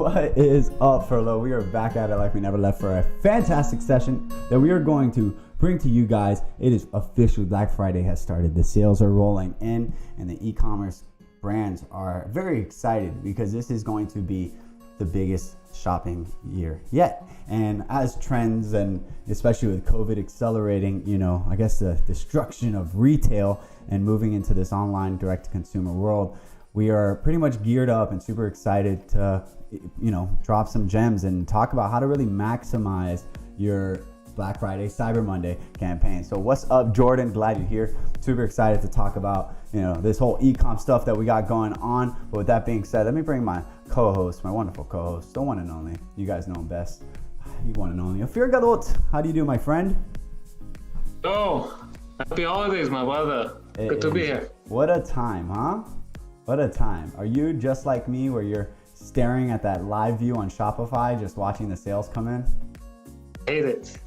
What is up, Furlough? We are back at it like we never left for a fantastic session that we are going to bring to you guys. It is official. Black Friday has started. The sales are rolling in, and the e-commerce brands are very excited because this is going to be the biggest shopping year yet. And as trends, and especially with COVID accelerating, I guess the destruction of retail and moving into this online direct-to-consumer world, we are pretty much geared up and super excited to, drop some gems and talk about how to really maximize your Black Friday, Cyber Monday campaign. So what's up, Jordan? Glad you're here. Super excited to talk about, this whole e-com stuff that we got going on. But with that being said, let me bring my co-host, my wonderful co-host, the one and only. You guys know him best. You one and only. Ophir Gadot. How do you do, my friend? Oh, happy holidays, my brother. Good to be here. What a time, huh? What a time. Are you just like me where you're staring at that live view on Shopify, just watching the sales come in? Hate it.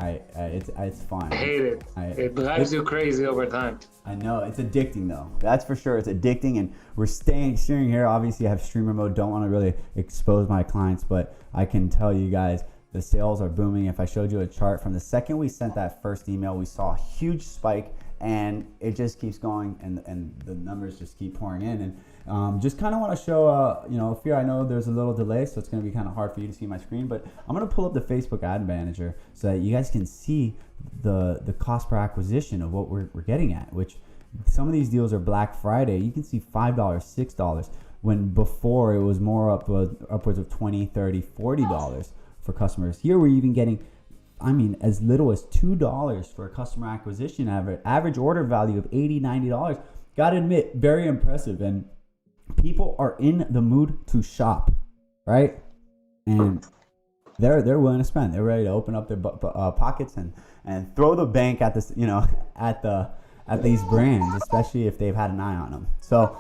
It's fun. I hate it. It drives you crazy over time. I know. It's addicting, though. That's for sure. It's addicting, and we're steering here. Obviously, I have streamer mode. Don't want to really expose my clients, but I can tell you guys the sales are booming. If I showed you a chart from the second we sent that first email, we saw a huge spike, and it just keeps going, and the numbers just keep pouring in. And just kind of want to show, Fear, I know there's a little delay, so it's going to be kind of hard for you to see my screen, but I'm going to pull up the Facebook ad manager so that you guys can see the cost per acquisition of what we're getting at, which some of these deals are Black Friday. You can see $5, $6, when before it was more upwards of $20, $30, $40 for customers. Here we're even getting as little as $2 for a customer acquisition average order value of $80, $90. Gotta admit, very impressive. And people are in the mood to shop, right? And they're willing to spend. They're ready to open up their pockets and throw the bank at this, at these brands, especially if they've had an eye on them. So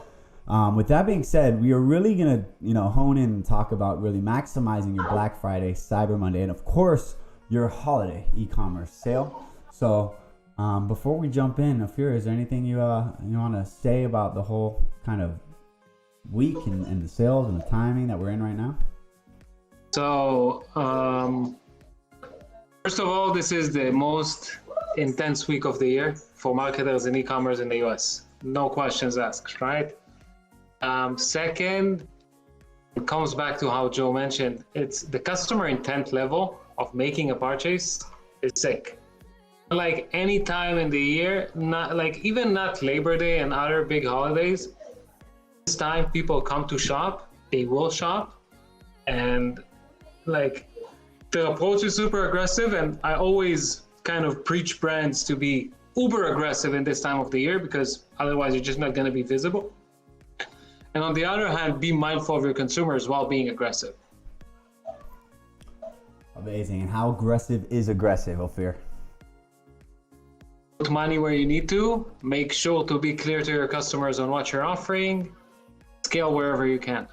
with that being said, we are really gonna, hone in and talk about really maximizing your Black Friday, Cyber Monday, and of course, your holiday e-commerce sale. So before we jump in, Ophir, is there anything you want to say about the whole kind of week and the sales and the timing that we're in right now? So first of all, this is the most intense week of the year for marketers in e-commerce in the US. No questions asked, right? Second, it comes back to how Joe mentioned, it's the customer intent level of making a purchase is sick. Like any time in the year, not Labor Day and other big holidays, this time people come to shop, they will shop, and the approach is super aggressive, and I always kind of preach brands to be uber aggressive in this time of the year because otherwise you're just not going to be visible. And on the other hand, be mindful of your consumers while being aggressive. Amazing. And how aggressive is aggressive, Ophir? Put money where you need to. Make sure to be clear to your customers on what you're offering. Scale wherever you can.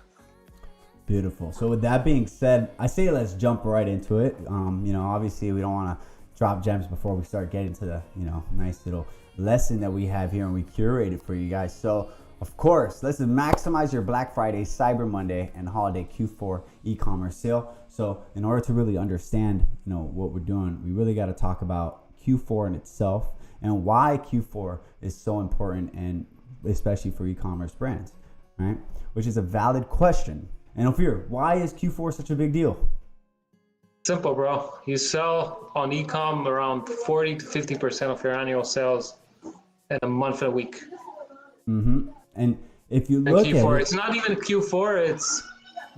Beautiful. So with that being said, I say let's jump right into it. Obviously we don't want to drop gems before we start getting to the, nice little lesson that we have here and we curated for you guys. So of course, let's maximize your Black Friday, Cyber Monday, and holiday Q4 e-commerce sale. So in order to really understand, what we're doing, we really got to talk about Q4 in itself and why Q4 is so important, and especially for e-commerce brands, right? Which is a valid question. And Ophir, why is Q4 such a big deal? Simple, bro. You sell on e-com around 40 to 50% of your annual sales in a month and a week. Mm-hmm. And if you look Q4, at it's not even Q4, it's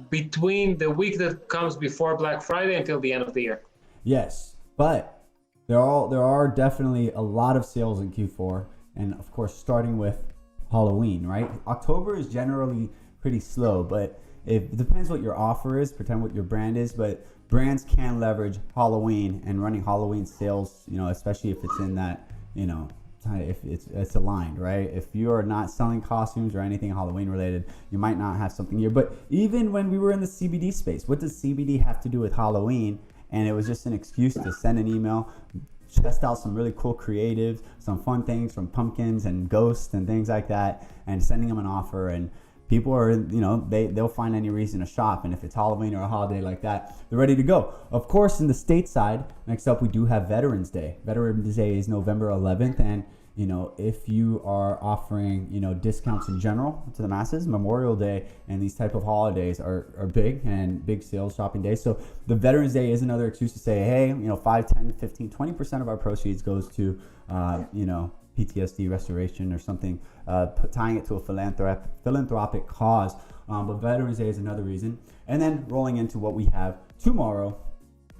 between the week that comes before Black Friday until the end of the year. Yes, but there are definitely a lot of sales in Q4, and of course starting with Halloween, right? October is generally pretty slow, but it depends what your offer is, pretend what your brand is, but brands can leverage Halloween and running Halloween sales, especially if it's in that, if it's aligned, right? If you are not selling costumes or anything Halloween related, you might not have something here. But even when we were in the CBD space, what does CBD have to do with Halloween? And it was just an excuse to send an email, test out some really cool creatives, some fun things from pumpkins and ghosts and things like that, and sending them an offer. And people are, they'll find any reason to shop. And if it's Halloween or a holiday like that, they're ready to go. Of course, in the stateside, next up, we do have Veterans Day. Veterans Day is November 11th. And, if you are offering, discounts in general to the masses, Memorial Day and these type of holidays are big and big sales shopping days. So the Veterans Day is another excuse to say, hey, 5, 10, 15, 20% of our proceeds goes to, PTSD restoration or something, tying it to a philanthropic cause. But Veterans Day is another reason. And then rolling into what we have tomorrow,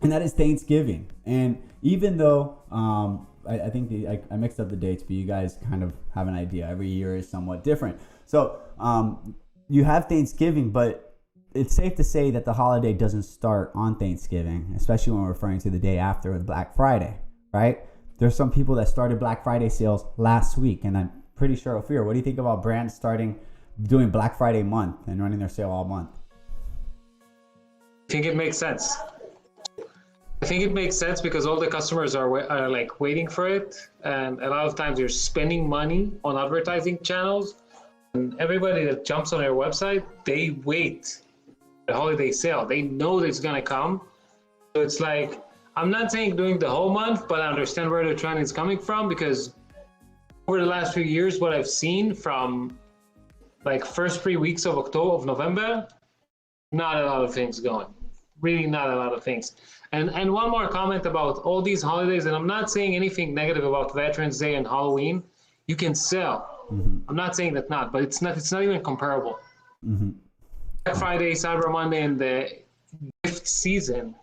and that is Thanksgiving. And even though I think I mixed up the dates, but you guys kind of have an idea. Every year is somewhat different. So you have Thanksgiving, but it's safe to say that the holiday doesn't start on Thanksgiving, especially when we're referring to the day after with Black Friday, right? There's some people that started Black Friday sales last week, and I'm pretty sure, Ophir, what do you think about brands doing Black Friday month and running their sale all month? I think it makes sense. I think it makes sense because all the customers are like waiting for it, and a lot of times you're spending money on advertising channels, and everybody that jumps on their website, they wait the holiday sale. They know that it's gonna come, so it's like, I'm not saying doing the whole month, but I understand where the trend is coming from, because over the last few years, what I've seen from like first 3 weeks of November, not a lot of things going. Really not a lot of things. And one more comment about all these holidays, and I'm not saying anything negative about Veterans Day and Halloween. You can sell. Mm-hmm. I'm not saying that not, but it's not even comparable. Mm-hmm. Black Friday, Cyber Monday, and the gift season,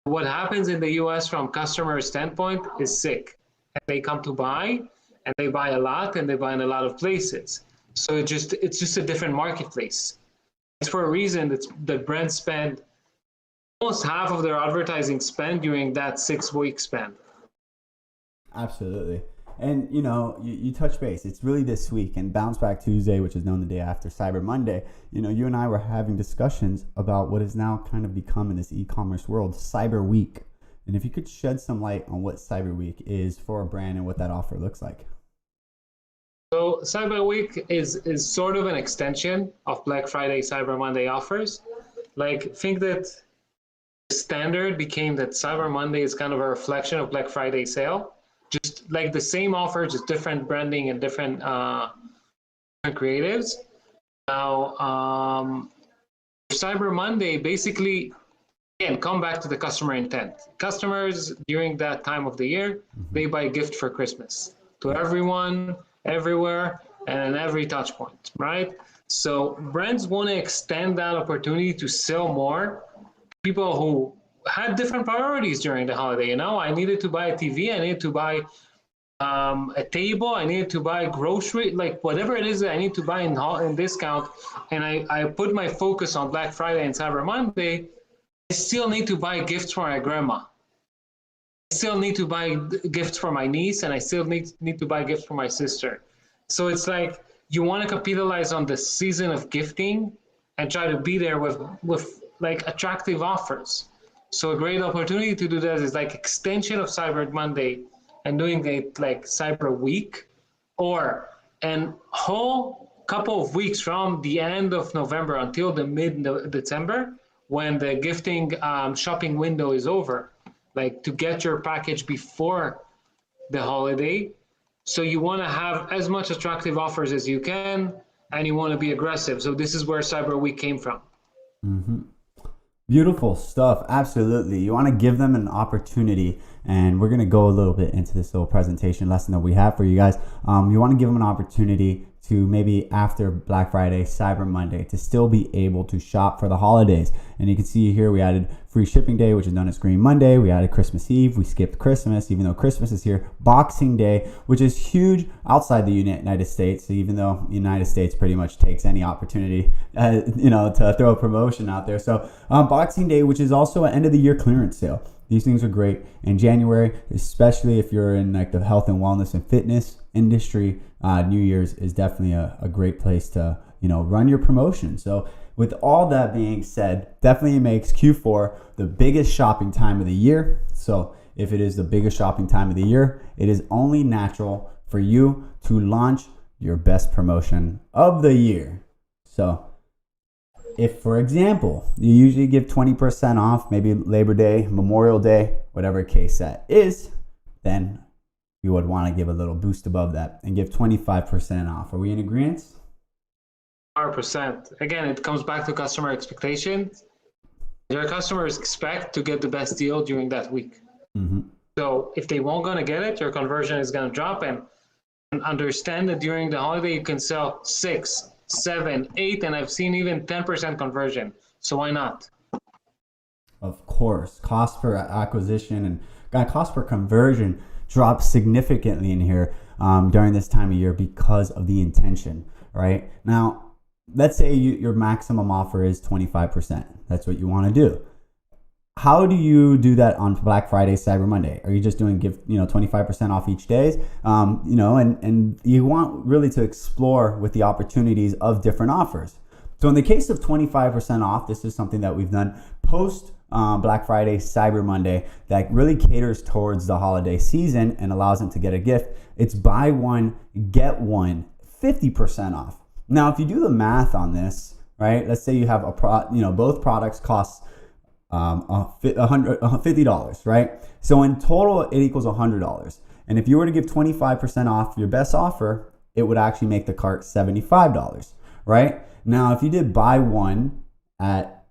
what happens in the US from customer standpoint is sick. And they come to buy, and they buy a lot, and they buy in a lot of places. So it's just a different marketplace. It's for a reason that brands spend almost half of their advertising spend during that 6-week span. Absolutely. And you touch base. It's really this week, and Bounce Back Tuesday, which is known the day after Cyber Monday. You and I were having discussions about what is now kind of become in this e-commerce world, Cyber Week. And if you could shed some light on what Cyber Week is for a brand and what that offer looks like. So Cyber Week is sort of an extension of Black Friday, Cyber Monday offers. Like, think that the standard became that Cyber Monday is kind of a reflection of Black Friday sale. Just like the same offer, just different branding and different creatives. Now, Cyber Monday, basically, again, come back to the customer intent. Customers during that time of the year, they buy a gift for Christmas to everyone, everywhere, and every touch point, right? So brands want to extend that opportunity to sell more. People who had different priorities during the holiday. I needed to buy a TV, I needed to buy a table, I needed to buy grocery, like whatever it is that I need to buy in discount, and I put my focus on Black Friday and Cyber Monday. I still need to buy gifts for my grandma. I still need to buy gifts for my niece, and I still need to buy gifts for my sister. So it's like you want to capitalize on the season of gifting and try to be there with like attractive offers. So a great opportunity to do that is like extension of Cyber Monday and doing it like Cyber Week, or a whole couple of weeks from the end of November until the mid-December, when the gifting shopping window is over, like to get your package before the holiday. So you want to have as much attractive offers as you can, and you want to be aggressive. So this is where Cyber Week came from. Mm-hmm. Beautiful stuff. Absolutely. You want to give them an opportunity, and we're going to go a little bit into this little presentation lesson that we have for you guys. You want to give them an opportunity to maybe after Black Friday, Cyber Monday, to still be able to shop for the holidays. And you can see here we added free shipping day, which is known as Green Monday. We added Christmas Eve. We skipped Christmas, even though Christmas is here. Boxing Day, which is huge outside the United States, even though the United States pretty much takes any opportunity, to throw a promotion out there. So Boxing Day, which is also an end of the year clearance sale. These things are great in January, especially if you're in like the health and wellness and fitness industry. New Year's is definitely a great place to run your promotion. So with all that being said, definitely makes Q4 the biggest shopping time of the year. So if it is the biggest shopping time of the year, it is only natural for you to launch your best promotion of the year. So if, for example, you usually give 20% off, maybe Labor Day, Memorial Day, whatever case that is, then you would want to give a little boost above that and give 25% off. Are we in agreement? 100%. Again, it comes back to customer expectations. Your customers expect to get the best deal during that week. Mm-hmm. So if they won't gonna get it, your conversion is gonna drop, and understand that during the holiday you can sell 6, 7, 8, and I've seen even 10% conversion. So why not? Of course, cost per acquisition and cost per conversion drops significantly in here during this time of year because of the intention, right? Now, let's say your maximum offer is 25%. That's what you want to do. How do you do that on Black Friday, Cyber Monday? Are you just doing 25% off each day? And you want really to explore with the opportunities of different offers. So in the case of 25% off, this is something that we've done post Black Friday, Cyber Monday that really caters towards the holiday season and allows them to get a gift. It's buy one, get one, 50% off. Now, if you do the math on this, right? Let's say you have both products cost $50, right? So in total, it equals $100. And if you were to give 25% off your best offer, it would actually make the cart $75, right? Now, if you did buy one at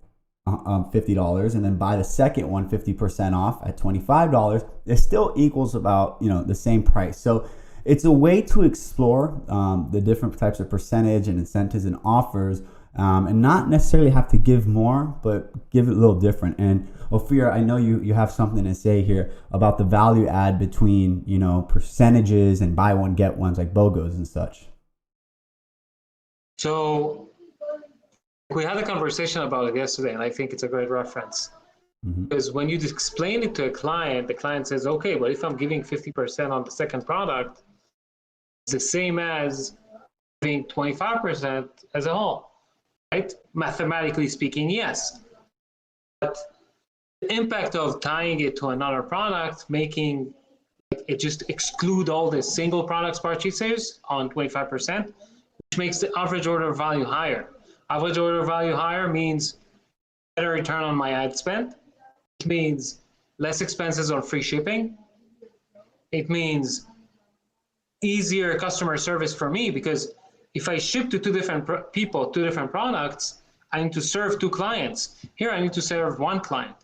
$50 and then buy the second one 50% off at $25, it still equals about the same price. So it's a way to explore the different types of percentage and incentives and offers, and not necessarily have to give more, but give it a little different. And Ophir, I know you have something to say here about the value add between percentages and buy one get ones like BOGOs and such. So we had a conversation about it yesterday, and I think it's a great reference. Mm-hmm. Because when you explain it to a client, the client says, okay, but if I'm giving 50% on the second product, it's the same as giving 25% as a whole, right? Mathematically speaking, yes. But the impact of tying it to another product, making it just exclude all the single products purchasers on 25%, which makes the average order value higher. Average order value higher means better return on my ad spend. It means less expenses on free shipping. It means easier customer service for me, because if I ship to two different people, two different products, I need to serve two clients. Here I need to serve one client.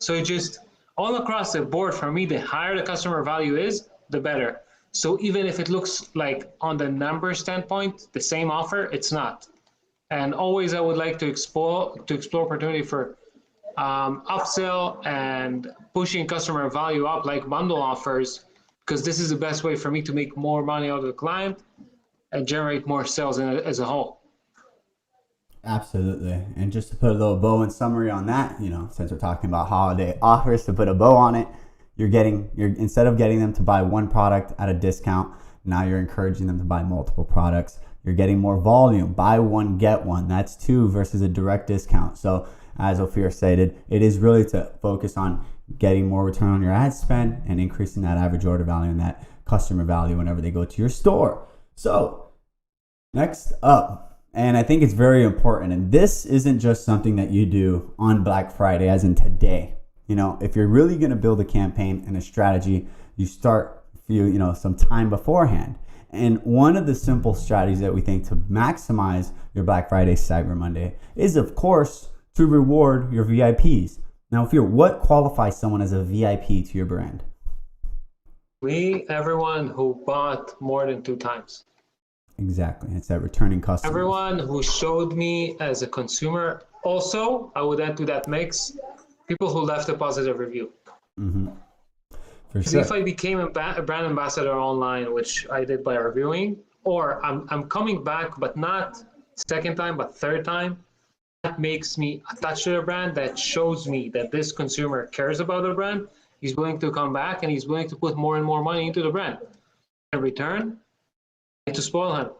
So it just all across the board for me, the higher the customer value is, the better. So even if it looks like on the number standpoint, the same offer, it's not. And always I would like to explore opportunity for upsell and pushing customer value up like bundle offers, because this is the best way for me to make more money out of the client and generate more sales as a whole. Absolutely. And just to put a little bow and summary on that, since we're talking about holiday offers, to put a bow on it, you're instead of getting them to buy one product at a discount, now you're encouraging them to buy multiple products. You're getting more volume. Buy one, get one. That's 2 versus a direct discount. So as Ophir stated, it is really to focus on getting more return on your ad spend and increasing that average order value and that customer value whenever they go to your store. So next up, and I think it's very important, and this isn't just something that you do on Black Friday, as in today. If you're really going to build a campaign and a strategy, you start some time beforehand. And one of the simple strategies that we think to maximize your Black Friday, Cyber Monday is, of course, to reward your VIPs. Now, what qualifies someone as a VIP to your brand? Everyone who bought more than 2 times. Exactly. It's that returning customer. Everyone who showed me as a consumer. Also, I would add to that mix people who left a positive review. Mm-hmm. For Because sure. if I became a brand ambassador online, which I did by reviewing, or I'm coming back, but not second time, but third time, that makes me attached to the brand. That shows me that this consumer cares about the brand. He's willing to come back, and he's willing to put more and more money into the brand. In return, I need to spoil him,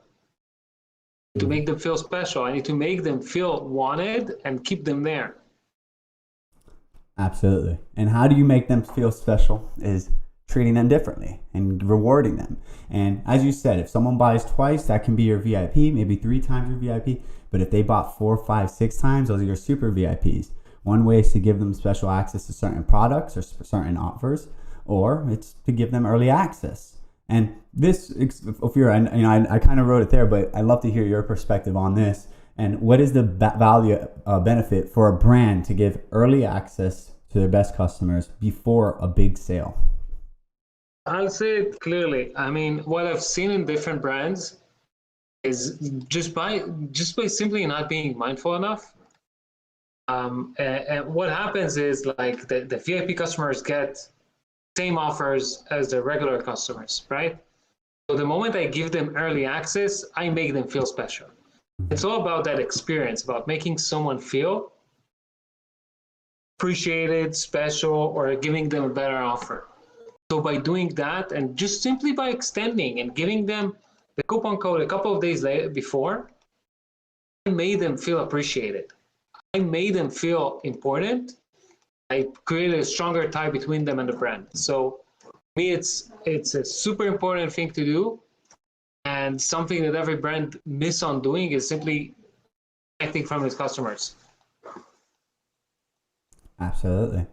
to make them feel special. I need to make them feel wanted and keep them there. Absolutely. And how do you make them feel special is treating them differently and rewarding them. And as you said, if someone buys twice, that can be your VIP, maybe 3 times your VIP. But if they bought 4, 5, 6 times, those are your super VIPs. One way is to give them special access to certain products or certain offers, or it's to give them early access. And this, I kind of wrote it there, but I'd love to hear your perspective on this. And what is the value benefit for a brand to give early access to their best customers before a big sale? I'll say it clearly. I mean, what I've seen in different brands is just by simply not being mindful enough. And what happens is like the VIP customers get same offers as the regular customers, right? So the moment I give them early access, I make them feel special. It's all about that experience, about making someone feel appreciated, special, or giving them a better offer. So by doing that, and just simply by extending and giving them the coupon code a couple of days before, I made them feel appreciated. I made them feel important. I created a stronger tie between them and the brand. So for me, it's a super important thing to do, and something that every brand miss on doing is simply connecting from its customers. Absolutely.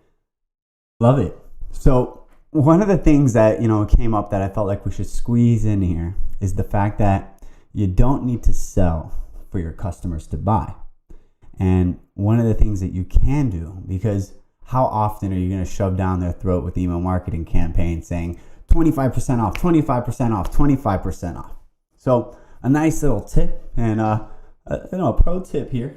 Love it. So one of the things that, came up that I felt like we should squeeze in here is the fact that you don't need to sell for your customers to buy. And one of the things that you can do, because how often are you going to shove down their throat with email marketing campaigns saying 25% off, 25% off, 25% off? So a nice little tip and a pro tip here.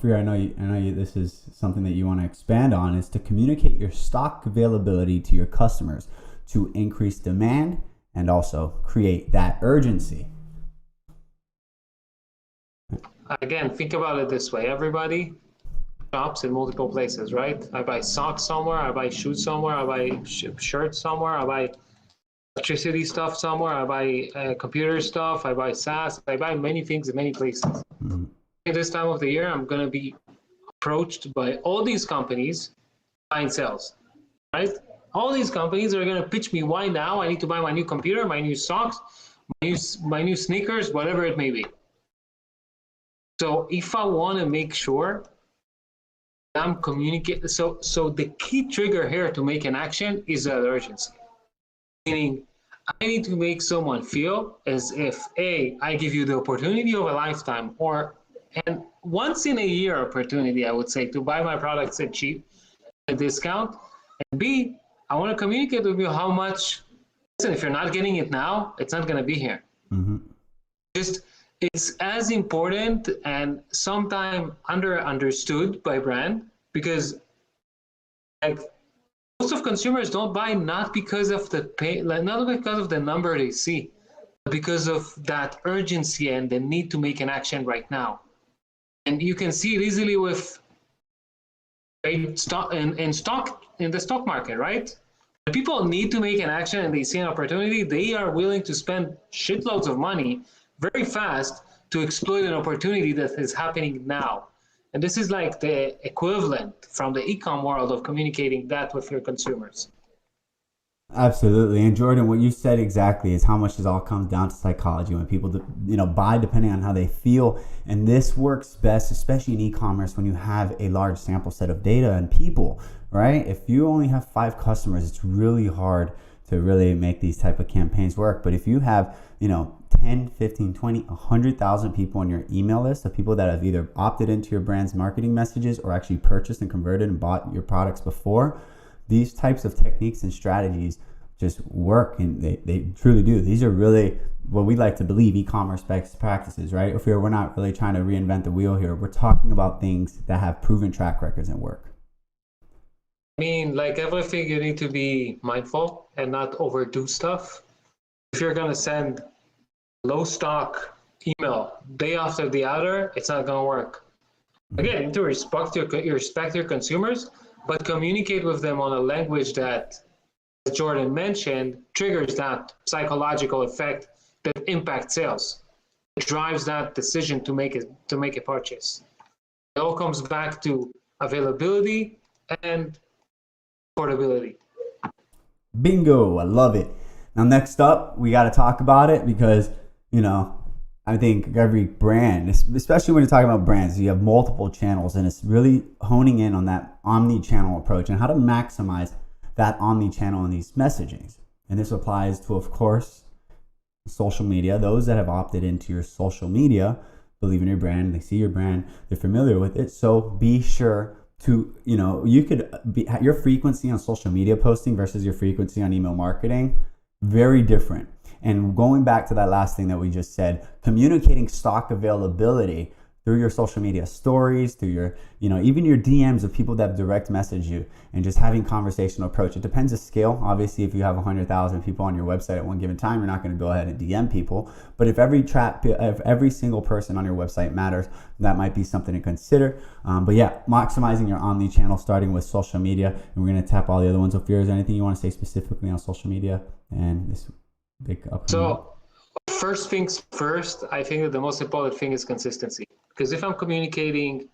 Freer, I know you, this is something that you want to expand on, is to communicate your stock availability to your customers to increase demand and also create that urgency. Again, think about it this way. Everybody shops in multiple places, right? I buy socks somewhere, I buy shoes somewhere, I buy shirts somewhere, I buy electricity stuff somewhere, I buy computer stuff, I buy SaaS, I buy many things in many places. Mm-hmm. At this time of the year, I'm going to be approached by all these companies buying sales, right? All these companies are going to pitch me why now I need to buy my new computer, my new socks, my new sneakers, whatever it may be. So if I want to make sure I'm communicating, so the key trigger here to make an action is that urgency. Meaning, I need to make someone feel as if I give you the opportunity of a lifetime, and once in a year opportunity, I would say, to buy my products at cheap, a discount, and B, I want to communicate with you how much. Listen, if you're not getting it now, it's not going to be here. Mm-hmm. It's as important and sometimes understood by brand, because like most of consumers don't buy not because of the pay, not because of the number they see, but because of that urgency and the need to make an action right now. And you can see it easily with stock in the stock market, right? When people need to make an action and they see an opportunity, they are willing to spend shitloads of money very fast to exploit an opportunity that is happening now. And this is like the equivalent from the e-com world of communicating that with your consumers. Absolutely. And Jordan, what you said exactly is how much this all comes down to psychology. When people, buy depending on how they feel. And this works best, especially in e-commerce, when you have a large sample set of data and people, right? If you only have 5 customers, it's really hard to really make these type of campaigns work. But if you have, 10, 15, 20, 100,000 people on your email list of people that have either opted into your brand's marketing messages or actually purchased and converted and bought your products before, these types of techniques and strategies just work, and they truly do. These are really what we like to believe e-commerce best practices, right? If we're not really trying to reinvent the wheel here. We're talking about things that have proven track records and work. I mean, like everything, you need to be mindful and not overdo stuff. If you're going to send low stock email day after the other, it's not going to work. Again, you need to respect your consumers, but communicate with them on a language that, as Jordan mentioned, triggers that psychological effect that impacts sales. It drives that decision to make a purchase. It all comes back to availability and affordability. Bingo. I love it. Now, next up, we got to talk about it because, I think every brand, especially when you're talking about brands, you have multiple channels, and it's really honing in on that omni-channel approach and how to maximize that omni-channel in these messagings. And this applies to, of course, social media. Those that have opted into your social media believe in your brand, they see your brand, they're familiar with it. So be sure to, you could be your frequency on social media posting versus your frequency on email marketing, very different. And going back to that last thing that we just said, communicating stock availability through your social media stories, through your, even your DMs of people that have direct messaged you, and just having conversational approach. It depends on scale. Obviously, if you have 100,000 people on your website at one given time, you're not going to go ahead and DM people. But if every single person on your website matters, that might be something to consider. But yeah, maximizing your omni-channel, starting with social media, and we're going to tap all the other ones. Ophir, is there anything you want to say specifically on social media and this big upcoming? So first things first, I think that the most important thing is consistency. Because if I'm communicating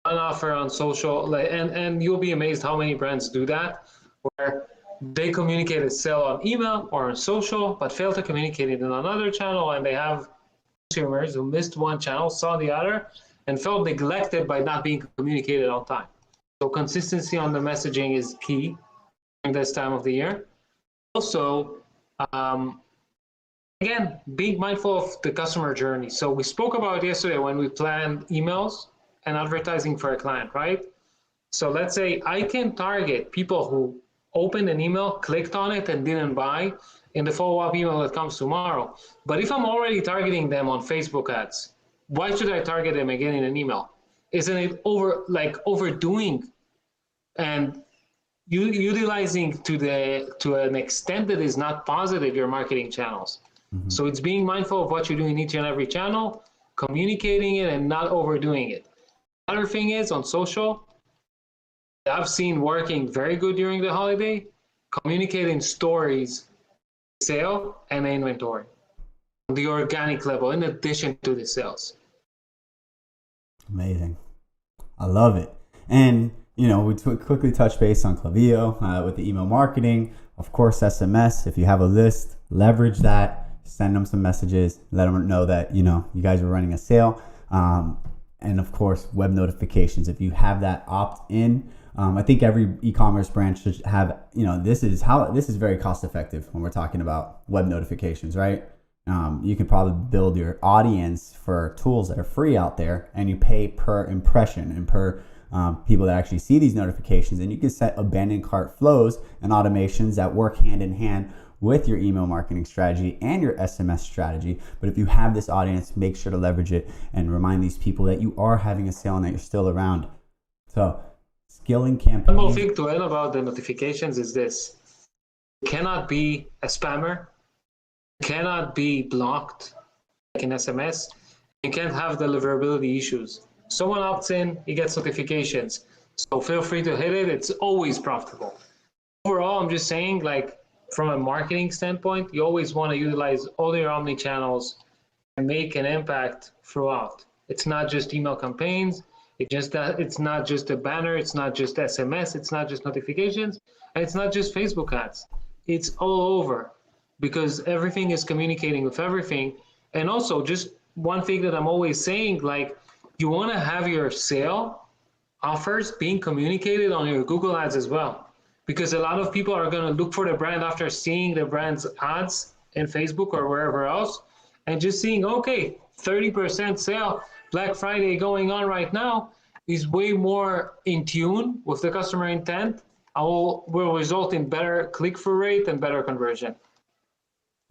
an offer on social, and you'll be amazed how many brands do that, where they communicate a sale on email or on social, but fail to communicate it in another channel, and they have consumers who missed one channel, saw the other, and felt neglected by not being communicated on time. So consistency on the messaging is key during this time of the year. Also, again, being mindful of the customer journey. So we spoke about it yesterday when we planned emails and advertising for a client, right? So let's say I can target people who opened an email, clicked on it, and didn't buy in the follow-up email that comes tomorrow. But if I'm already targeting them on Facebook ads, why should I target them again in an email? Isn't it overdoing and utilizing to an extent that is not positive your marketing channels? Mm-hmm. So it's being mindful of what you do in each and every channel, communicating it and not overdoing it. Another thing is on social, I've seen working very good during the holiday, communicating stories, sale, and inventory on the organic level in addition to the sales. Amazing. I love it. And, we quickly touch base on Klaviyo with the email marketing. Of course, SMS. If you have a list, leverage that. Send them some messages, let them know that, you guys are running a sale. And of course, web notifications. If you have that opt in, I think every e-commerce brand should have, this is very cost effective when we're talking about web notifications, right? You can probably build your audience for tools that are free out there, and you pay per impression and per people that actually see these notifications. And you can set abandoned cart flows and automations that work hand in hand with your email marketing strategy and your SMS strategy. But if you have this audience, make sure to leverage it and remind these people that you are having a sale and that you're still around. So scaling campaigns. One more thing to add about the notifications is this. You cannot be a spammer, you cannot be blocked like in SMS, you can't have deliverability issues. Someone opts in, he gets notifications. So feel free to hit it, it's always profitable. Overall, I'm just saying, from a marketing standpoint, you always want to utilize all your omni channels and make an impact throughout. It's not just email campaigns. It's not just a banner. It's not just SMS. It's not just notifications. And it's not just Facebook ads. It's all over because everything is communicating with everything. And also, just one thing that I'm always saying, you want to have your sale offers being communicated on your Google ads as well. Because a lot of people are going to look for the brand after seeing the brand's ads in Facebook or wherever else, and just seeing, okay, 30% sale, Black Friday going on right now is way more in tune with the customer intent, and will result in better click-through rate and better conversion.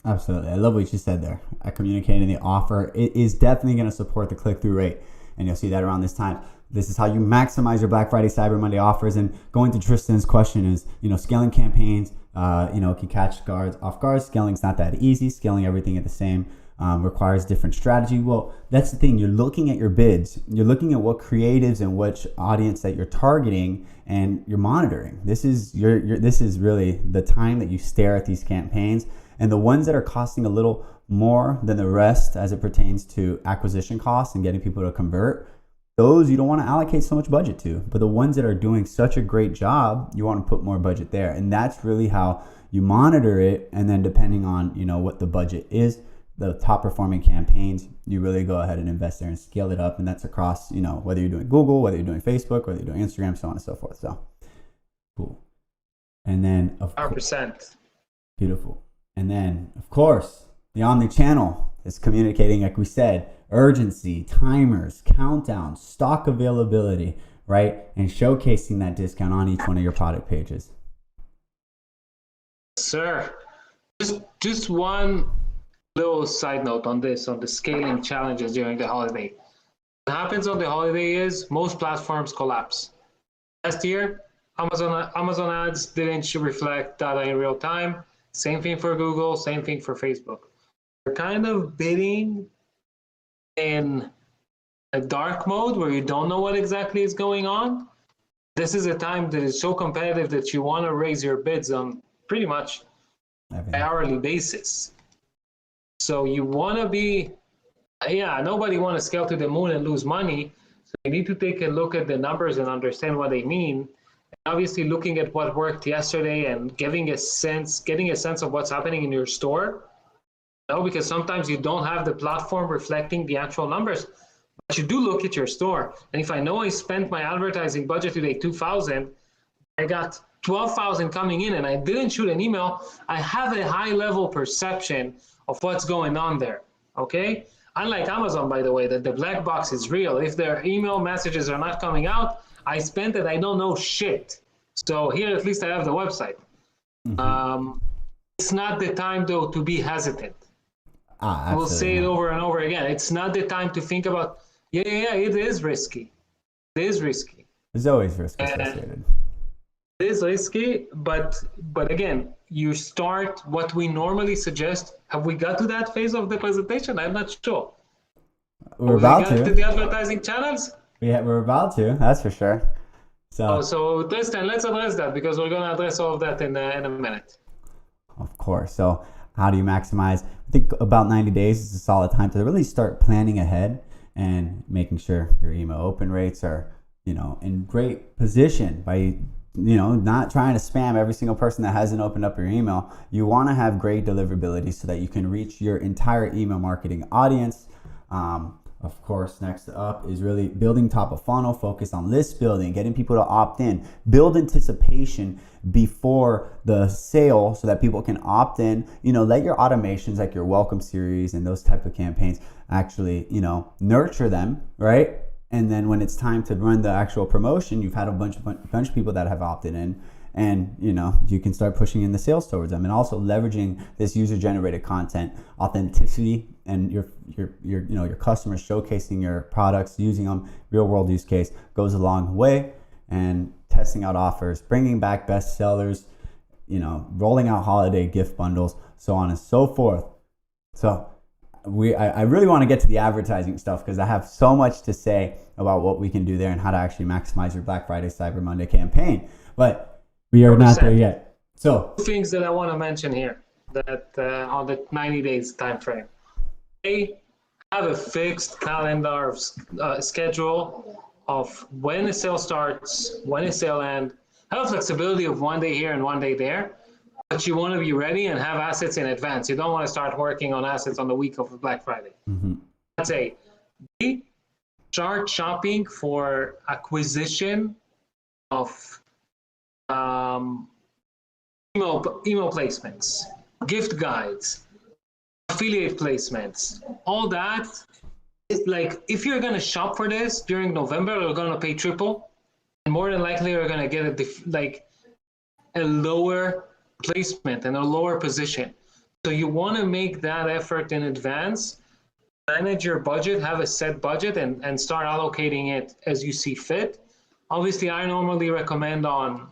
Absolutely. I love what you said there. Communicating the offer, it is definitely going to support the click-through rate, and you'll see that around this time. This is how you maximize your Black Friday, Cyber Monday offers. And going to Tristan's question is, scaling campaigns, can catch guards off guard. Scaling's not that easy. Scaling everything at the same requires different strategy. Well, that's the thing. You're looking at your bids. You're looking at what creatives and which audience that you're targeting, and you're monitoring. This is this is really the time that you stare at these campaigns, and the ones that are costing a little more than the rest as it pertains to acquisition costs and getting people to convert. those you don't want to allocate so much budget to. But the ones that are doing such a great job, you want to put more budget there. And that's really how you monitor it. And then depending on, what the budget is, the top performing campaigns, you really go ahead and invest there and scale it up. And that's across, whether you're doing Google, whether you're doing Facebook, whether you're doing Instagram, so on and so forth. So cool. And then 100%. Beautiful. And then of course, the omni-channel is communicating, like we said, urgency, timers, countdowns, stock availability, right? And showcasing that discount on each one of your product pages. Sir, just one little side note on this, on the scaling challenges during the holiday. What happens on the holiday is most platforms collapse. Last year, Amazon ads didn't reflect data in real time. Same thing for Google, same thing for Facebook. We're kind of bidding in a dark mode where you don't know what exactly is going on. This is a time that is so competitive that you want to raise your bids on pretty much an hourly basis. So you want to be, nobody want to scale to the moon and lose money. So you need to take a look at the numbers and understand what they mean. And obviously looking at what worked yesterday and getting a sense of what's happening in your store. Because sometimes you don't have the platform reflecting the actual numbers, but you do look at your store. And if I know I spent my advertising budget today $2,000, I got $12,000 coming in and I didn't shoot an email, I have a high level perception of what's going on there, okay? Unlike Amazon, by the way, that the black box is real. If their email messages are not coming out, I spent it, I don't know shit. So here at least I have the website. Mm-hmm. It's not the time though to be hesitant. I will say it over and over again. It's not the time to think about, it is risky. It is risky. There's always risk associated. It is risky, but again, you start what we normally suggest. Have we got to that phase of the presentation? I'm not sure. We're about to. To the advertising channels? We're about to, that's for sure. So Tristan, let's address that because we're going to address all of that in a minute. Of course. So how do you maximize? I think about 90 days is a solid time to really start planning ahead and making sure your email open rates are, in great position by, not trying to spam every single person that hasn't opened up your email. You want to have great deliverability so that you can reach your entire email marketing audience. Of course, next up is really building top of funnel, focus on list building, getting people to opt in, build anticipation before the sale so that people can opt in. Let your automations like your welcome series and those type of campaigns actually, nurture them, right? And then when it's time to run the actual promotion, you've had a bunch of people that have opted in, and you can start pushing in the sales towards them. And also leveraging this user-generated content, authenticity, and your customers showcasing your products, using them, real-world use case goes a long way. And testing out offers, bringing back best sellers, rolling out holiday gift bundles, so on and so forth. So I really want to get to the advertising stuff because I have so much to say about what we can do there and how to actually maximize your Black Friday, Cyber Monday campaign. But we are not there yet. So things that I want to mention here that on the 90 days time frame. Have a fixed calendar schedule of when a sale starts, when a sale ends. Have flexibility of one day here and one day there, but you want to be ready and have assets in advance. You don't want to start working on assets on the week of Black Friday. Mm-hmm. That's A. B, start shopping for acquisition of email placements, gift guides, affiliate placements, all that. It's like, if you're going to shop for this during November, you're going to pay triple, and more than likely you're going to get a lower placement and a lower position. So you want to make that effort in advance, manage your budget, have a set budget, and start allocating it as you see fit. Obviously, I normally recommend on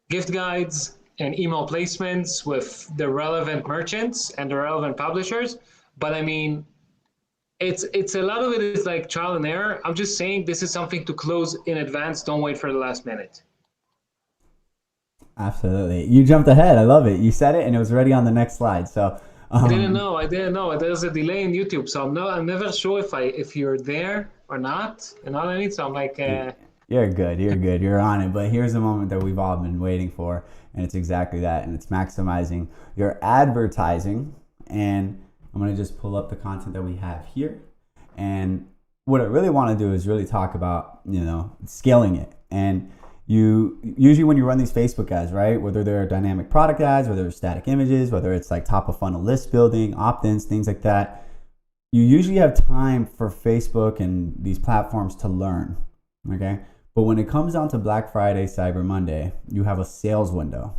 gift guides and email placements with the relevant merchants and the relevant publishers. But I mean, it's a lot of it is like trial and error. I'm just saying this is something to close in advance. Don't wait for the last minute. Absolutely. You jumped ahead. I love it. You said it and it was already on the next slide. So I didn't know. I didn't know. There's a delay in YouTube, so I'm never sure if you're there or not. You know what I mean? So I'm like, You're good. You're good. You're on it. But here's the moment that we've all been waiting for, and it's exactly that. And it's maximizing your advertising. And I'm gonna just pull up the content that we have here. And what I really want to do is really talk about, scaling it. And you usually, when you run these Facebook ads, right, whether they're dynamic product ads, whether they're static images, whether it's like top of funnel list building, opt-ins, things like that, you usually have time for Facebook and these platforms to learn. Okay. But when it comes down to Black Friday, Cyber Monday, you have a sales window.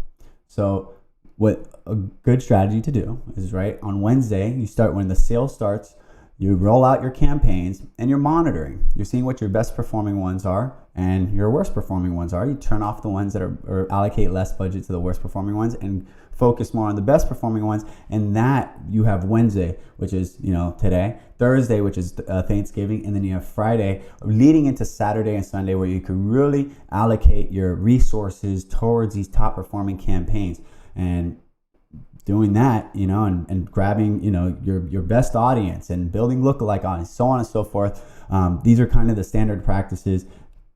So what a good strategy to do is, right, on Wednesday, you start when the sale starts, you roll out your campaigns and you're monitoring. You're seeing what your best performing ones are and your worst performing ones are. You turn off the ones that are, or allocate less budget to the worst performing ones and focus more on the best performing ones. And that you have Wednesday, which is, today, Thursday, which is Thanksgiving, and then you have Friday leading into Saturday and Sunday, where you can really allocate your resources towards these top performing campaigns. And doing that, and grabbing, your best audience and building lookalike audience, so on and so forth. These are kind of the standard practices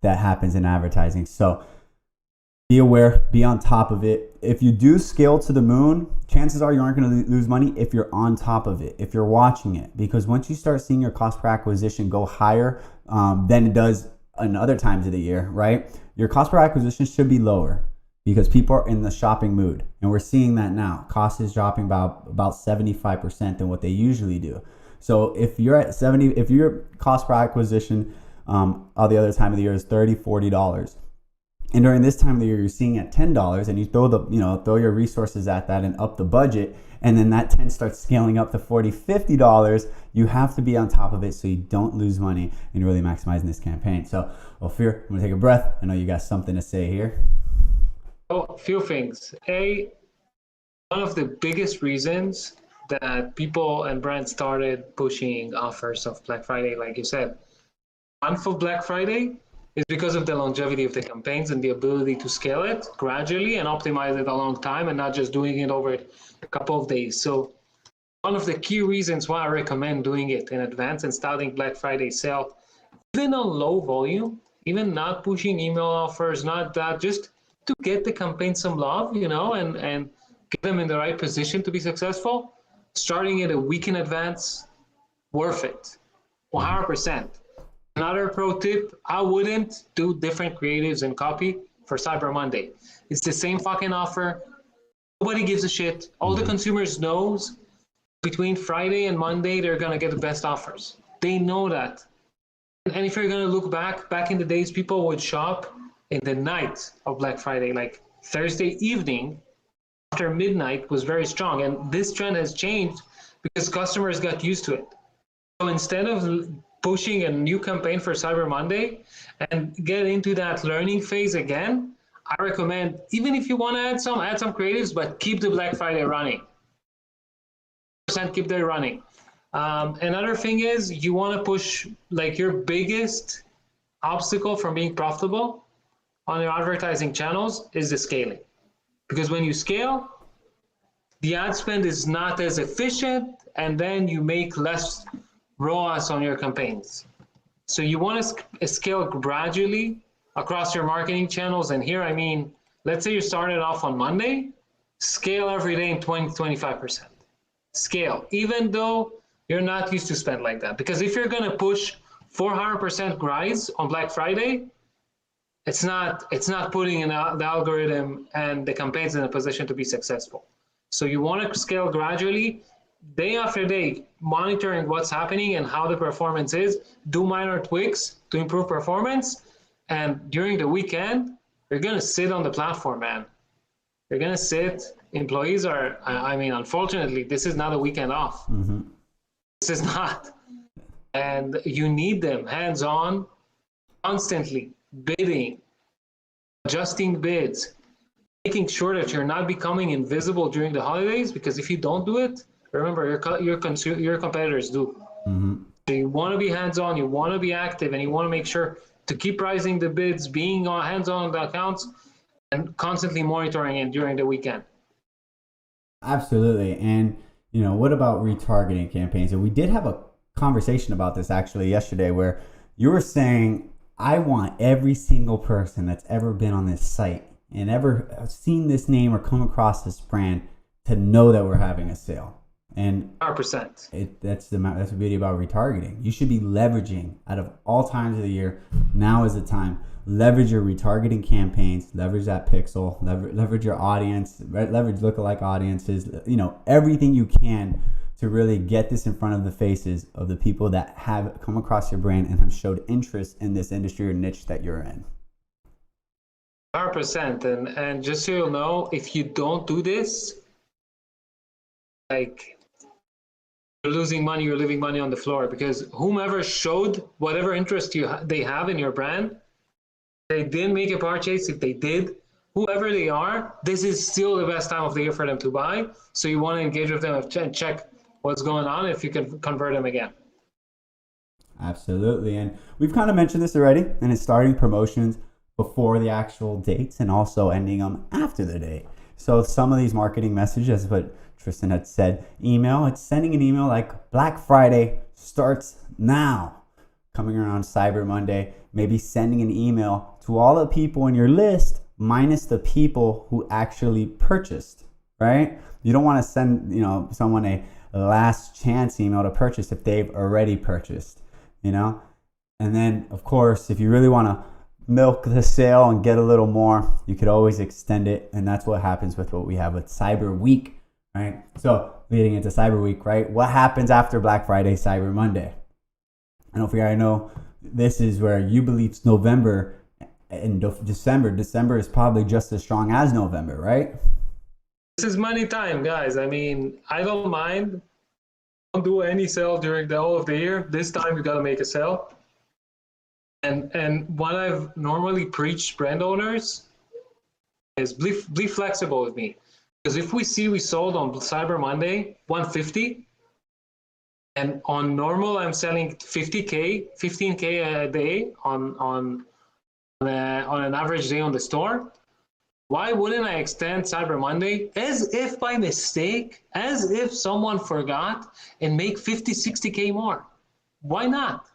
that happens in advertising. So be aware, be on top of it. If you do scale to the moon, chances are you aren't going to lose money if you're on top of it, if you're watching it. Because once you start seeing your cost per acquisition go higher than it does in other times of the year, right? Your cost per acquisition should be lower, because people are in the shopping mood, and we're seeing that now. Cost is dropping about 75% than what they usually do. So if you're at 70, if your cost per acquisition all the other time of the year is $30, $40, and during this time of the year you're seeing at $10, and you throw your resources at that and up the budget, and then that 10 starts scaling up to $40, $50, you have to be on top of it so you don't lose money and really maximizing this campaign. So, Ophir, I'm gonna take a breath. I know you got something to say here. oh, a few things. One of the biggest reasons that people and brands started pushing offers of Black Friday, like you said, month of Black Friday, is because of the longevity of the campaigns and the ability to scale it gradually and optimize it a long time, and not just doing it over a couple of days. So one of the key reasons why I recommend doing it in advance and starting Black Friday sale, even on low volume, even not pushing email offers, not that, just to get the campaign some love, and get them in the right position to be successful, starting it a week in advance, worth it, 100%. Another pro tip, I wouldn't do different creatives and copy for Cyber Monday. It's the same fucking offer. Nobody gives a shit. All the consumers knows between Friday and Monday, they're going to get the best offers. They know that. And if you're going to look back in the days, people would shop in the night of Black Friday, like Thursday evening after midnight was very strong. And this trend has changed because customers got used to it. So instead of pushing a new campaign for Cyber Monday and get into that learning phase again, I recommend, even if you want to add some creatives, but keep the Black Friday running. Keep that running. Another thing is, you want to push, like, your biggest obstacle from being profitable on your advertising channels is the scaling. Because when you scale, the ad spend is not as efficient, and then you make less ROAS on your campaigns. So you want to scale gradually across your marketing channels. And here, I mean, let's say you started off on Monday, scale every day in 20-25%. Scale, even though you're not used to spend like that. Because if you're going to push 400% rise on Black Friday, it's not putting the algorithm and the campaigns in a position to be successful. So you want to scale gradually, day after day, monitoring what's happening and how the performance is, do minor tweaks to improve performance. And during the weekend, you're going to sit on the platform, man. You're going to sit. Employees are, unfortunately, this is not a weekend off. Mm-hmm. This is not. And you need them hands-on, constantly bidding, adjusting bids, making sure that you're not becoming invisible during the holidays, because if you don't do it, remember, your competitors do. Mm-hmm. So you want to be hands-on, you want to be active, and you want to make sure to keep rising the bids, being hands-on on the accounts, and constantly monitoring it during the weekend. Absolutely. And what about retargeting campaigns? And we did have a conversation about this actually yesterday, where you were saying, I want every single person that's ever been on this site and ever seen this name or come across this brand to know that we're having a sale. And 100%. That's the beauty about retargeting. You should be leveraging out of all times of the year. Now is the time. Leverage your retargeting campaigns. Leverage that pixel. Leverage your audience. Leverage lookalike audiences. Everything you can to really get this in front of the faces of the people that have come across your brand and have showed interest in this industry or niche that you're in. 100%. And just so you know, if you don't do this, like, you're losing money, you're leaving money on the floor, because whomever showed whatever interest they have in your brand, they didn't make a purchase. If they did, whoever they are, this is still the best time of the year for them to buy. So you want to engage with them and check what's going on if you can convert them again. Absolutely. And we've kind of mentioned this already, and it's starting promotions before the actual dates and also ending them after the date. So some of these marketing messages, what Tristan had said, it's sending an email like Black Friday starts now, coming around Cyber Monday, maybe sending an email to all the people in your list minus the people who actually purchased, right? You don't want to send, someone a last chance email to purchase if they've already purchased, And then, of course, if you really want to milk the sale and get a little more, you could always extend it. And that's what happens with what we have with Cyber Week, right? So leading into Cyber Week, right? What happens after Black Friday, Cyber Monday? And don't forget, I know this is where you believe November and December. December is probably just as strong as November, right? This is money time, guys. I mean, I don't mind. Don't do any sale during the whole of the year. This time you gotta make a sale. And what I've normally preached brand owners is be flexible with me. Because if we sold on Cyber Monday 150, and on normal I'm selling 50K, 15K a day on an average day on the store, why wouldn't I extend Cyber Monday as if by mistake, as if someone forgot, and make 50, 60K more? Why not?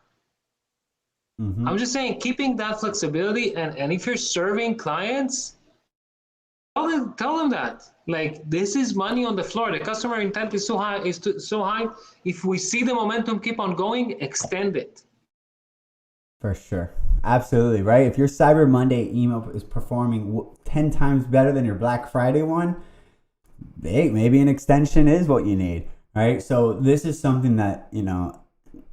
Mm-hmm. I'm just saying, keeping that flexibility, and if you're serving clients, tell them that. Like, this is money on the floor. The customer intent is so high. If we see the momentum keep on going, extend it. For sure. Absolutely, right? If your Cyber Monday email is performing 10 times better than your Black Friday one, hey, maybe an extension is what you need, right? So this is something that,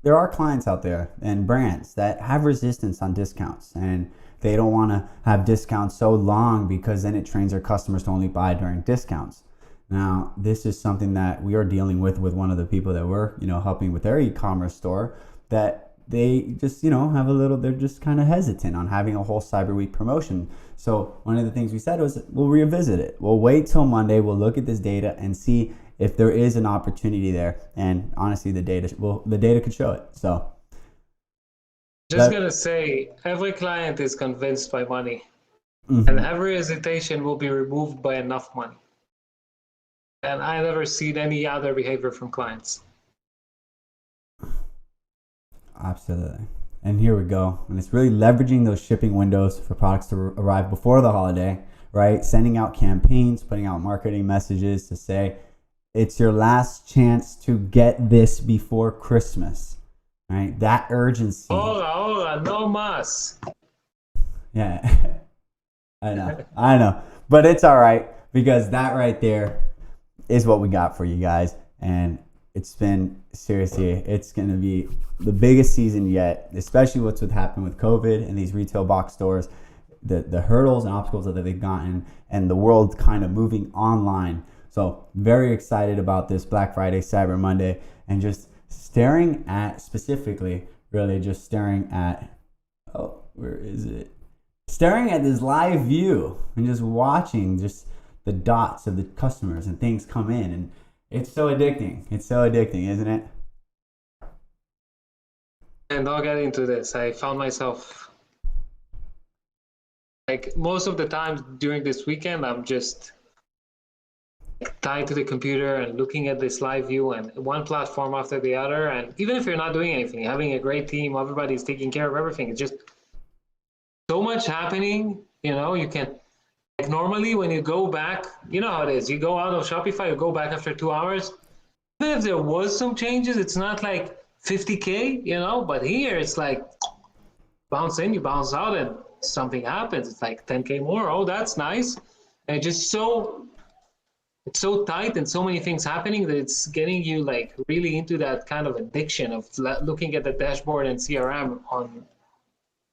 there are clients out there and brands that have resistance on discounts, and they don't want to have discounts so long because then it trains their customers to only buy during discounts. Now, this is something that we are dealing with one of the people that we're, helping with their e-commerce store, that they just, they're just kind of hesitant on having a whole Cyber Week promotion. So one of the things we said was, we'll revisit it. We'll wait till Monday. We'll look at this data and see if there is an opportunity there. And honestly, the data could show it. So just gonna say, every client is convinced by money, mm-hmm. and every hesitation will be removed by enough money. And I never seen any other behavior from clients. Absolutely. And here we go. And it's really leveraging those shipping windows for products to arrive before the holiday, right? Sending out campaigns, putting out marketing messages to say, it's your last chance to get this before Christmas, right? That urgency. Hola, no mas. Yeah, I know. But it's all right, because that right there is what we got for you guys. And it's been, seriously, it's going to be the biggest season yet, especially what's happened with COVID and these retail box stores, the hurdles and obstacles that they've gotten, and the world kind of moving online. So very excited about this Black Friday, Cyber Monday, and just staring at, specifically, really just staring at, where is it? Staring at this live view and just watching just the dots of the customers and things come in. And it's so addicting. It's so addicting, isn't it? And I'll get into this. I found myself, like, most of the time during this weekend, I'm just tied to the computer and looking at this live view and one platform after the other. And even if you're not doing anything, having a great team, everybody's taking care of everything. It's just so much happening. You can, like, normally when you go back, you know how it is. You go out of Shopify, you go back after 2 hours. Even if there was some changes, it's not like 50K, but here it's like bounce in, you bounce out, and something happens. It's like 10K more. Oh, that's nice. And it's so tight and so many things happening that it's getting you like really into that kind of addiction of looking at the dashboard and CRM on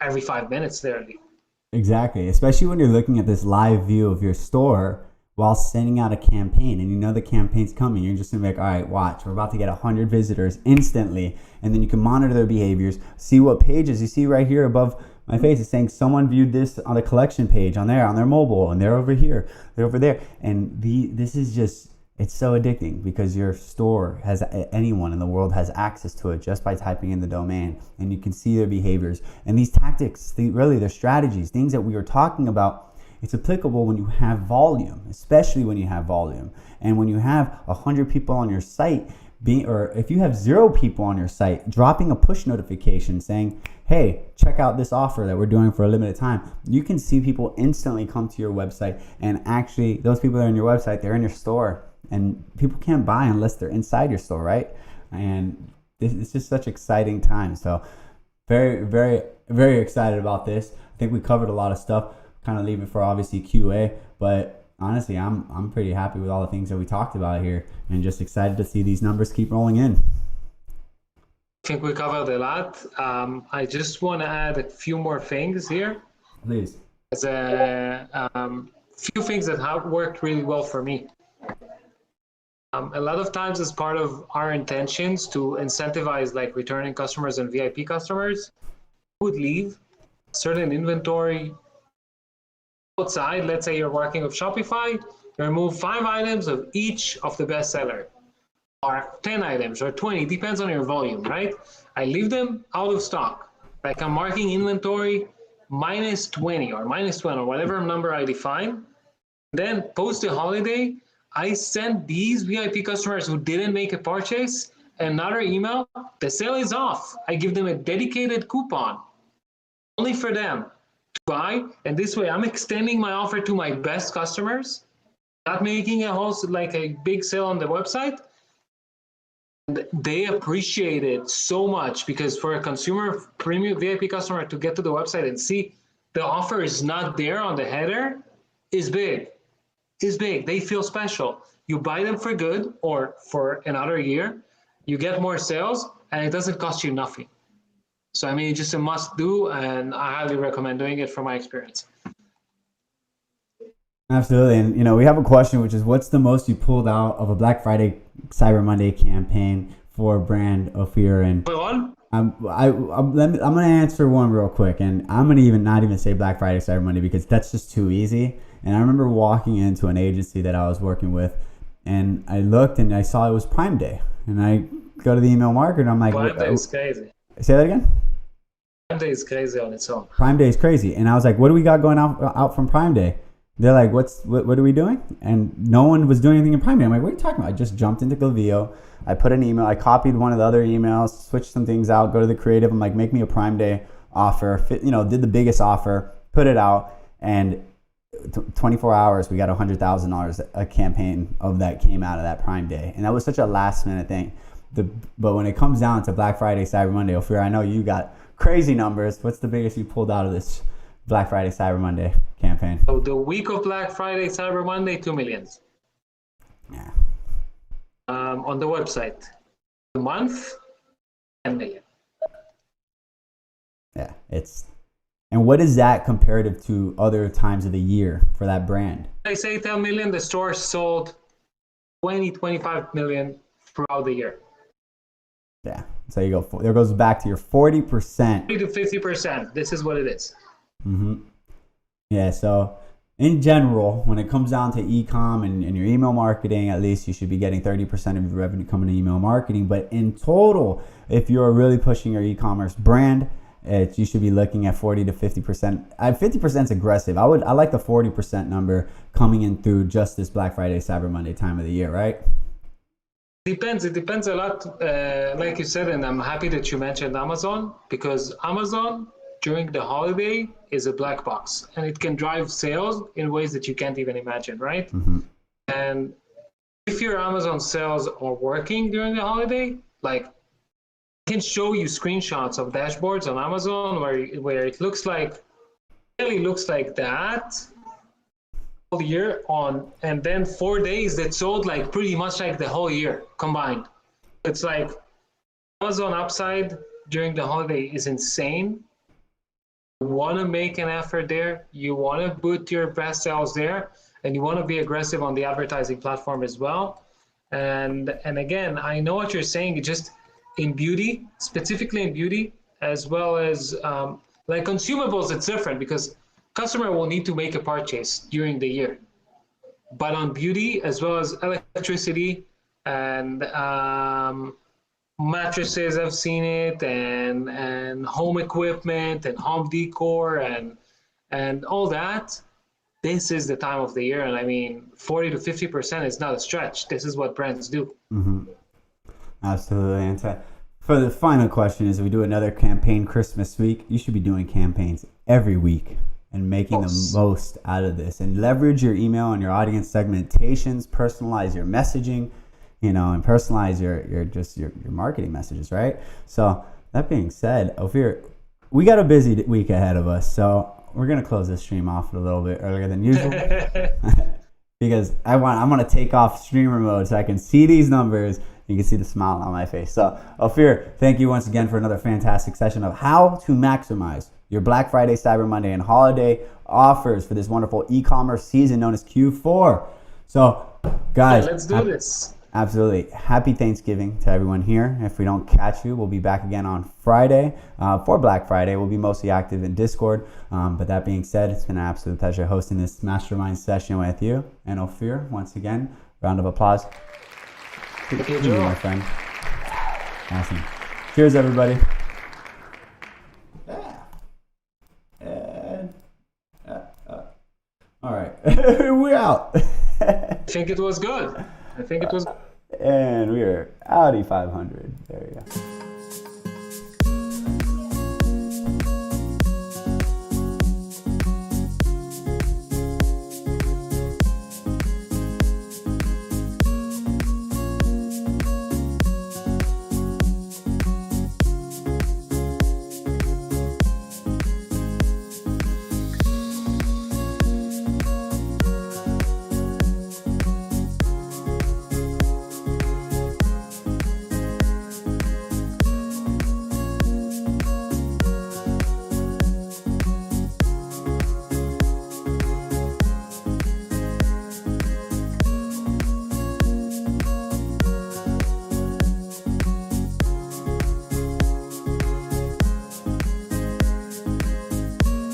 every 5 minutes there. Exactly. Especially when you're looking at this live view of your store while sending out a campaign and the campaign's coming. You're just gonna be like, all right, watch, we're about to get 100 visitors instantly. And then you can monitor their behaviors, see what pages. You see right here above my face, it's saying someone viewed this on the collection page on their mobile, and they're over here, they're over there. And this is just, it's so addicting because your store has, anyone in the world has access to it just by typing in the domain, and you can see their behaviors. And these tactics, their strategies, things that we were talking about, it's applicable when you have volume, especially when you have volume. And when you have 100 people on your site, or if you have 0 people on your site, dropping a push notification saying, hey, check out this offer that we're doing for a limited time, you can see people instantly come to your website. And actually, those people that are in your website, they're in your store. And people can't buy unless they're inside your store, right? And it's just such exciting times. So very, very, very excited about this. I think we covered a lot of stuff. Kind of leave it for obviously QA, but honestly, I'm pretty happy with all the things that we talked about here, and just excited to see these numbers keep rolling in. I think we covered a lot. I just want to add a few more things here. Please. As a few things that have worked really well for me. A lot of times, as part of our intentions to incentivize like returning customers and VIP customers, would leave certain inventory outside. Let's say you're working with Shopify, you remove 5 items of each of the bestseller, or 10 items, or 20, depends on your volume, right? I leave them out of stock. Like I'm marking inventory -20 or -20 or whatever number I define. Then post the holiday, I send these VIP customers who didn't make a purchase another email. The sale is off. I give them a dedicated coupon only for them to buy. And this way I'm extending my offer to my best customers, not making a big sale on the website. And they appreciate it so much, because for a consumer premium VIP customer to get to the website and see the offer is not there on the header is big. They feel special. You buy them for good or for another year, you get more sales, and it doesn't cost you nothing. So, I mean, it's just a must do, and I highly recommend doing it from my experience. Absolutely. And, we have a question, which is, what's the most you pulled out of a Black Friday, Cyber Monday campaign for a brand, Ophir? And I'm going to answer one real quick, and I'm going to not even say Black Friday, Cyber Monday, because that's just too easy. And I remember walking into an agency that I was working with, and I looked and I saw it was Prime Day. And I go to the email marketer and I'm like, Prime Day is crazy. Say that again? Prime Day is crazy on its own. Prime Day is crazy. And I was like, what do we got going out from Prime Day? They're like, what are we doing? And no one was doing anything in Prime Day. I'm like, what are you talking about? I just jumped into Klaviyo. I put an email. I copied one of the other emails, switched some things out, go to the creative. I'm like, make me a Prime Day offer. Did the biggest offer, put it out, and 24 hours, we got $100,000 a campaign of that came out of that Prime Day. And that was such a last minute thing. But when it comes down to Black Friday, Cyber Monday, Ophir, I know you got crazy numbers. What's the biggest you pulled out of this Black Friday, Cyber Monday campaign? So the week of Black Friday, Cyber Monday, 2 million. Yeah. On the website. The month, 10 million. Yeah, and what is that comparative to other times of the year for that brand? I say 10 million, the store sold 25 million throughout the year. Yeah, so you go. There goes back to your 40%. 40 to 50%. This is what it is. Mm-hmm. Yeah, so in general, when it comes down to e-com and your email marketing, at least you should be getting 30% of your revenue coming to email marketing. But in total, if you're really pushing your e-commerce brand, you should be looking at 40 to 50%. 50% is aggressive. I like the 40% number coming in through just this Black Friday, Cyber Monday time of the year, right? Depends. It depends a lot, like you said, and I'm happy that you mentioned Amazon, because Amazon during the holiday is a black box, and it can drive sales in ways that you can't even imagine, right? Mm-hmm. And if your Amazon sales are working during the holiday, like I can show you screenshots of dashboards on Amazon where it looks like, really looks like that whole year on, and then 4 days that sold like pretty much like the whole year combined. It's like Amazon upside during the holiday is insane. You want to make an effort there, you want to put your best sales there, and you want to be aggressive on the advertising platform as well. And again, I know what you're saying, just in beauty, specifically in beauty, as well as like consumables, it's different because customer will need to make a purchase during the year. But on beauty, as well as electricity and mattresses, I've seen it, and home equipment and home decor and all that, this is the time of the year. And I mean, 40 to 50% is not a stretch. This is what brands do. Mm-hmm. Absolutely. And for the final question is, if we do another campaign Christmas week, you should be doing campaigns every week and making the most out of this, and leverage your email and your audience segmentations, personalize your messaging, and personalize your marketing messages, right? So that being said, Ophir, we got a busy week ahead of us, so we're gonna close this stream off a little bit earlier than usual because I want to take off streamer mode so I can see these numbers. You can see the smile on my face. So Ophir, thank you once again for another fantastic session of how to maximize your Black Friday, Cyber Monday, and holiday offers for this wonderful e-commerce season known as Q4. So, guys, let's do this. Absolutely. Happy Thanksgiving to everyone here. If we don't catch you, we'll be back again on Friday for Black Friday. We'll be mostly active in Discord. But that being said, it's been an absolute pleasure hosting this Mastermind session with you. And Ophir, once again, round of applause. Thank you, Joe. My friend. Awesome. Cheers, everybody. All right. We're out. I think it was good. And we are Audi 500. There you go.